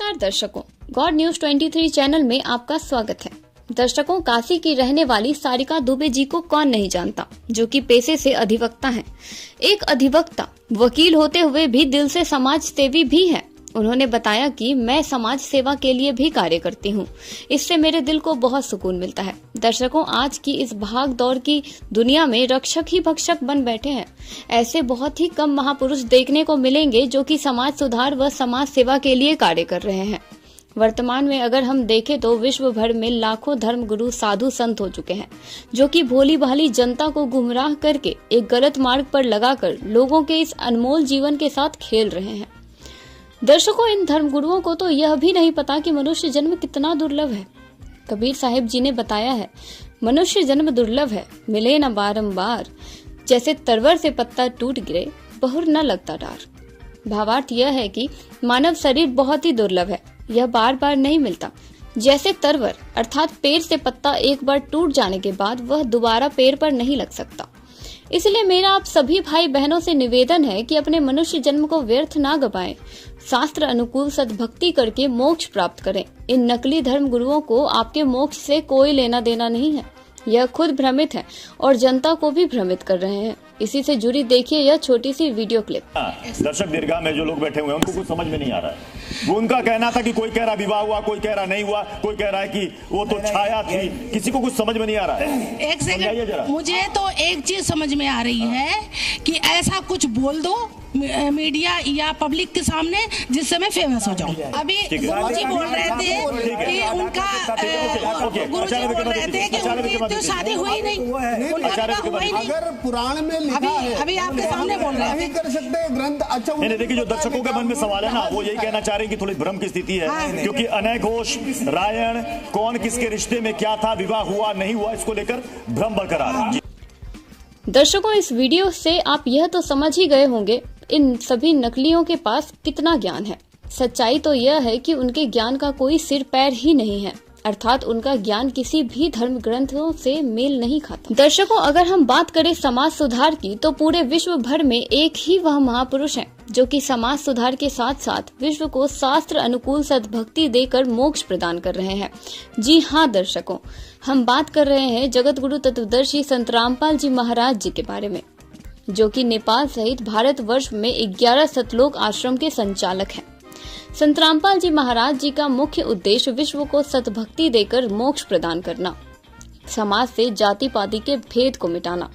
नमस्कार दर्शकों, God news 23 channel में आपका स्वागत है। दर्शकों, काशी की रहने वाली सारिका दुबे जी को कौन नहीं जानता, जो कि पेशे से अधिवक्ता हैं। एक अधिवक्ता वकील होते हुए भी दिल से समाज सेवी भी है। उन्होंने बताया कि मैं समाज सेवा के लिए भी कार्य करती हूँ, इससे मेरे दिल को बहुत सुकून मिलता है। दर्शकों, आज की इस भाग दौड़ की दुनिया में रक्षक ही भक्षक बन बैठे हैं। ऐसे बहुत ही कम महापुरुष देखने को मिलेंगे जो कि समाज सुधार व समाज सेवा के लिए कार्य कर रहे हैं। वर्तमान में अगर हम देखें तो विश्व भर में लाखों धर्म गुरु साधु संत हो चुके हैं, जो कि भोली भाली जनता को गुमराह करके एक गलत मार्ग पर लगाकर लोगों के इस अनमोल जीवन के साथ खेल रहे हैं। दर्शकों, इन धर्मगुरुओं को तो यह भी नहीं पता कि मनुष्य जन्म कितना दुर्लभ है। कबीर साहिब जी ने बताया है, मनुष्य जन्म दुर्लभ है, मिले न बारंबार, जैसे तरवर से पत्ता टूट गिरे, बहुर न लगता डार। भावार्थ यह है कि मानव शरीर बहुत ही दुर्लभ है, यह बार बार नहीं मिलता। जैसे तरवर अर्थात पेड़ से पत्ता एक बार टूट जाने के बाद वह दोबारा पेड़ पर नहीं लग सकता। इसलिए मेरा आप सभी भाई बहनों से निवेदन है कि अपने मनुष्य जन्म को व्यर्थ ना गवाएं, शास्त्र अनुकूल सद्भक्ति करके मोक्ष प्राप्त करें। इन नकली धर्म गुरुओं को आपके मोक्ष से कोई लेना देना नहीं है। यह खुद भ्रमित है और जनता को भी भ्रमित कर रहे हैं। इसी से जुड़ी देखिए यह छोटी सी वीडियो क्लिप। दर्शक दीर्घा में जो लोग बैठे हुए हैं उनको कुछ समझ में नहीं आ रहा है। वो उनका कहना था कि कोई कह रहा विवाह हुआ, कोई कह रहा नहीं हुआ, कोई कह रहा है कि वो तो छाया थी। किसी को कुछ समझ में नहीं आ रहा है। एक सेकंड, मुझे तो एक चीज समझ में आ रही है कि ऐसा कुछ बोल दो मीडिया या पब्लिक के सामने जिससे मैं फेमस हो जाऊं। अभी गुरुजी बोल रहे थे कि उनका गुरुजी बोल रहे थे कि उनकी तो शादी हुई नहीं, अगर पुराण में लिखा है, अभी आपके सामने बोल रहे हैं, कर सकते हैं ग्रंथ। अच्छा, नहीं देखिए, जो दर्शकों के मन में सवाल है ना, वो यही कहना चाह रहे हैं कि थोड़ी भ्रम की स्थिति है, क्योंकि अनय घोष, रायण, कौन किसके रिश्ते में क्या था, विवाह हुआ नहीं हुआ, इसको लेकर भ्रम बरकरार है। दर्शकों, इस वीडियो से आप यह तो समझ ही गए होंगे इन सभी नकलियों के पास कितना ज्ञान है। सच्चाई तो यह है कि उनके ज्ञान का कोई सिर पैर ही नहीं है, अर्थात उनका ज्ञान किसी भी धर्म ग्रंथों से मेल नहीं खाता। दर्शकों, अगर हम बात करें समाज सुधार की तो पूरे विश्व भर में एक ही वह महापुरुष हैं जो कि समाज सुधार के साथ साथ विश्व को शास्त्र अनुकूल सद्भक्ति देकर मोक्ष प्रदान कर रहे हैं। जी हाँ दर्शकों, हम बात कर रहे हैं जगत गुरु तत्वदर्शी संत रामपाल जी महाराज जी के बारे में, जो कि नेपाल सहित भारतवर्ष में 11 सतलोक आश्रम के संचालक हैं। संत रामपाल जी महाराज जी का मुख्य उद्देश्य विश्व को सद्भक्ति देकर मोक्ष प्रदान करना, समाज से जाति पाति के भेद को मिटाना,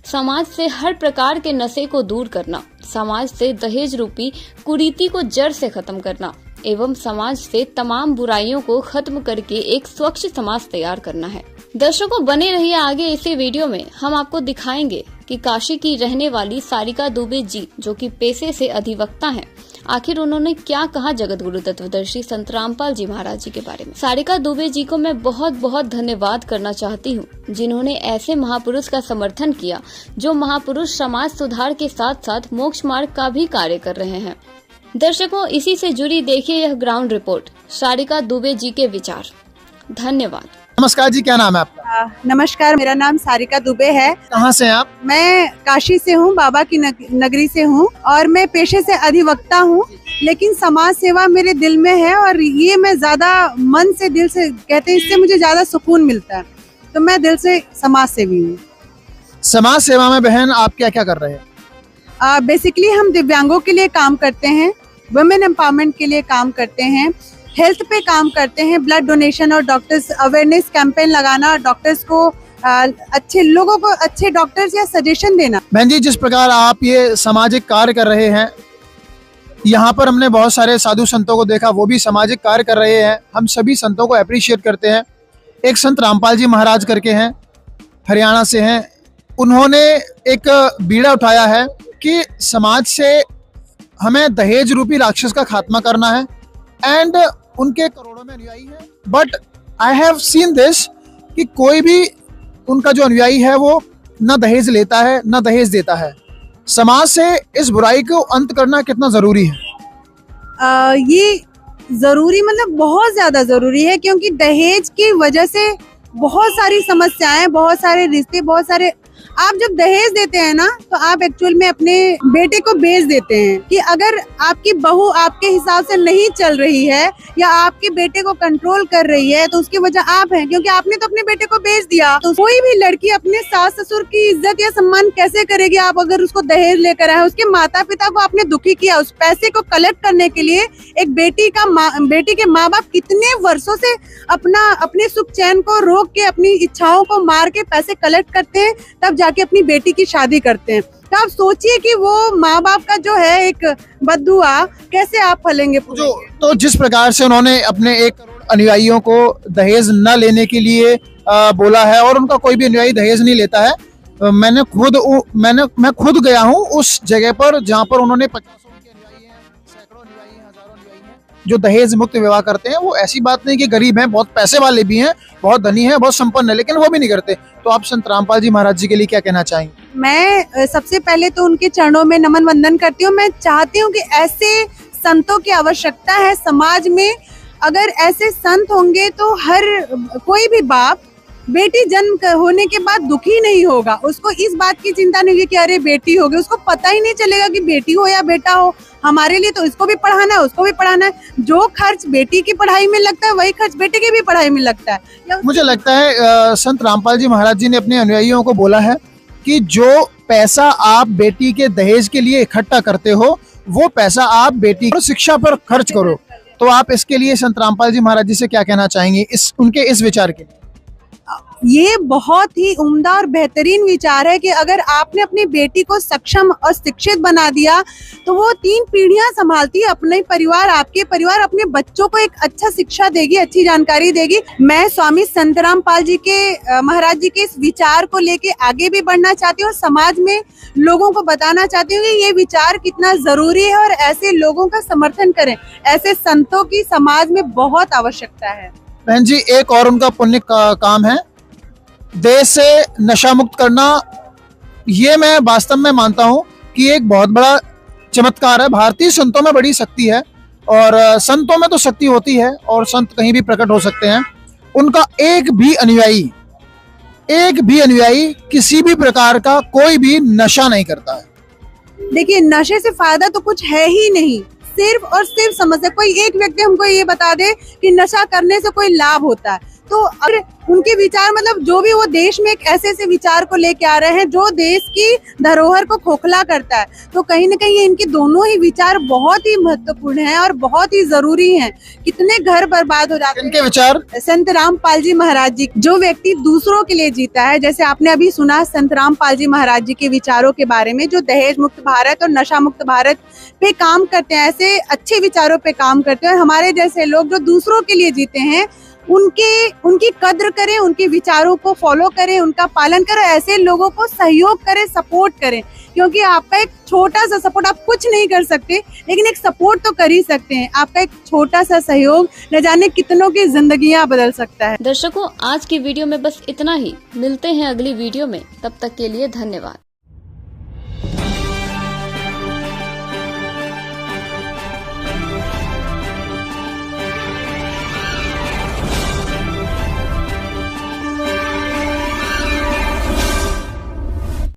समाज से हर प्रकार के नशे को दूर करना, समाज से दहेज रूपी कुरीति को जड़ से खत्म करना एवं समाज से तमाम बुराइयों को खत्म करके एक स्वच्छ समाज तैयार करना है। दर्शकों, बने रहिए आगे इसी वीडियो में। हम आपको दिखाएंगे कि काशी की रहने वाली सारिका दुबे जी, जो कि पेशे से अधिवक्ता हैं, आखिर उन्होंने क्या कहा जगत गुरु तत्वदर्शी संत रामपाल जी महाराज जी के बारे में। सारिका दुबे जी को मैं बहुत बहुत धन्यवाद करना चाहती हूँ, जिन्होंने ऐसे महापुरुष का समर्थन किया जो महापुरुष समाज सुधार के साथ साथ मोक्ष मार्ग का भी कार्य कर रहे हैं। दर्शकों, इसी से जुड़ी देखिए यह ग्राउंड रिपोर्ट, सारिका दुबे जी के विचार। धन्यवाद। नमस्कार जी, क्या नाम है आपका? नमस्कार, मेरा नाम सारिका दुबे है। कहाँ से हैं आप? मैं काशी से हूँ, बाबा की नगरी से हूँ और मैं पेशे से अधिवक्ता हूँ, लेकिन समाज सेवा मेरे दिल में है और ये मैं ज्यादा मन से दिल से कहते हैं, इससे मुझे ज्यादा सुकून मिलता है, तो मैं दिल से समाज सेवी हूँ। समाज सेवा में बहन आप क्या क्या कर रहे हैं? बेसिकली हम दिव्यांगों के लिए काम करते हैं, वुमेन एम्पावरमेंट के लिए काम करते हैं, हेल्थ पे काम करते हैं, ब्लड डोनेशन और डॉक्टर्स अवेयरनेस कैंपेन लगाना, डॉक्टर्स को अच्छे लोगों को अच्छे डॉक्टर्स या सजेशन देना। बहन जी, जिस प्रकार आप ये सामाजिक कार्य कर रहे हैं, यहाँ पर हमने बहुत सारे साधु संतों को देखा, वो भी सामाजिक कार्य कर रहे हैं। हम सभी संतों को अप्रिशिएट करते हैं। एक संत रामपाल जी महाराज करके हैं, हरियाणा से हैं, उन्होंने एक बीड़ा उठाया है कि समाज से हमें दहेज रूपी राक्षस का खात्मा करना है एंड उनके करोड़ों में अनुयायी हैं। But I have seen this कि कोई भी उनका जो अनुयायी है वो न दहेज लेता है न दहेज देता है। समाज से इस बुराई को अंत करना कितना जरूरी है? ये जरूरी मतलब बहुत ज्यादा जरूरी है, क्योंकि दहेज की वजह से बहुत सारी समस्याएं, बहुत सारे रिश्ते, बहुत सारे आप जब दहेज देते हैं ना, तो आप एक्चुअल में अपने बेटे को बेच देते हैं। कि अगर आपकी बहू आपके हिसाब से नहीं चल रही है या आपके बेटे को कंट्रोल कर रही है, तो उसकी वजह आप हैं, क्योंकि आपने तो अपने बेटे को बेच दिया। तो कोई भी लड़की अपने सास ससुर की इज्जत या सम्मान कैसे करेगी आप अगर उसको दहेज लेकर आए? उसके माता पिता को आपने दुखी किया। उस पैसे को कलेक्ट करने के लिए एक बेटी के माँ बाप कितने वर्षों से अपने सुख चैन को रोक के, अपनी इच्छाओं को मार के पैसे कलेक्ट करते हैं, तब जाके अपनी बेटी की शादी करते हैं। तो आप सोचिए कि वो माँ बाप का जो है एक बद्दुआ कैसे आप फलेंगे। तो जिस प्रकार से उन्होंने अपने 1 करोड़ अनुयायियों को दहेज न लेने के लिए बोला है, और उनका कोई भी अनुयायी दहेज नहीं लेता है। मैं खुद गया हूँ उस जगह पर जहाँ पर उन्होंने 50 के अनुयायी हैं, सैकड़ों अनुयायी हैं, हजारों अनुयायी हैं जो दहेज मुक्त विवाह करते हैं। वो ऐसी बात नहीं कि गरीब हैं, बहुत पैसे वाले भी हैं, बहुत धनी हैं, बहुत संपन्न है, लेकिन वो भी नहीं करते। तो आप संत रामपाल जी महाराज जी के लिए क्या कहना चाहेंगे? मैं सबसे पहले तो उनके चरणों में नमन वंदन करती हूँ। मैं चाहती हूँ कि ऐसे संतों की आवश्यकता है समाज में। अगर ऐसे संत होंगे तो हर कोई भी बाप बेटी जन्म होने के बाद दुखी नहीं होगा। उसको इस बात की चिंता नहीं होगी कि अरे बेटी होगी, उसको पता ही नहीं चलेगा कि बेटी हो या बेटा हो। हमारे लिए तो इसको भी पढ़ाना है, उसको भी पढ़ाना है। जो खर्च बेटी की पढ़ाई में लगता है, वही खर्च बेटे की भी पढ़ाई में लगता है। मुझे लगता है संत रामपाल जी महाराज जी ने अपने अनुयायियों को बोला है कि जो पैसा आप बेटी के दहेज के लिए इकट्ठा करते हो, वो पैसा आप बेटी की शिक्षा पर खर्च करो। तो आप इसके लिए संत रामपाल जी महाराज जी से क्या कहना चाहेंगे, उनके इस विचार के लिए? ये बहुत ही उम्दा और बेहतरीन विचार है कि अगर आपने अपनी बेटी को सक्षम और शिक्षित बना दिया, तो वो 3 पीढ़ियां संभालती है। अपने परिवार, आपके परिवार अपने बच्चों को एक अच्छा शिक्षा देगी, अच्छी जानकारी देगी। मैं स्वामी संत रामपाल जी के महाराज जी के इस विचार को लेके आगे भी बढ़ना चाहती हूँ। समाज में लोगों को बताना चाहती हूँ कि ये विचार कितना जरूरी है और ऐसे लोगों का समर्थन करें। ऐसे संतों की समाज में बहुत आवश्यकता है। बहन जी, एक और उनका पुण्य काम है देश से नशा मुक्त करना। ये मैं वास्तव में मानता हूँ कि एक बहुत बड़ा चमत्कार है। भारतीय संतों में बड़ी शक्ति है, और संतों में तो शक्ति होती है और संत कहीं भी प्रकट हो सकते हैं। उनका एक भी अनुयायी किसी भी प्रकार का कोई भी नशा नहीं करता है। देखिए, नशे से फायदा तो कुछ है ही नहीं, सिर्फ और सिर्फ समस्या। कोई एक व्यक्ति हमको ये बता दे कि नशा करने से कोई लाभ होता है, तो अगर उनके विचार मतलब जो भी वो देश में एक ऐसे विचार को लेके आ रहे हैं जो देश की धरोहर को खोखला करता है, तो कहीं न कहीं इनके दोनों ही विचार बहुत ही महत्वपूर्ण हैं और बहुत ही जरूरी हैं। कितने घर बर्बाद हो जाते हैं इनके विचार। संत रामपाल जी महाराज जी, जो व्यक्ति दूसरों के लिए जीता है, जैसे आपने अभी सुना संत रामपाल जी महाराज जी के विचारों के बारे में, जो दहेज मुक्त भारत और नशा मुक्त भारत पे काम करते हैं, ऐसे अच्छे विचारों पे काम करते हैं। और हमारे जैसे लोग जो दूसरों के लिए जीते हैं, उनकी कद्र करें, उनके विचारों को फॉलो करें, उनका पालन करें। ऐसे लोगों को सहयोग करें, सपोर्ट करें, क्योंकि आपका एक छोटा सा सपोर्ट, आप कुछ नहीं कर सकते लेकिन एक सपोर्ट तो कर ही सकते हैं। आपका एक छोटा सा सहयोग न जाने कितनों की जिंदगियां बदल सकता है। दर्शकों, आज की वीडियो में बस इतना ही। मिलते हैं अगली वीडियो में, तब तक के लिए धन्यवाद।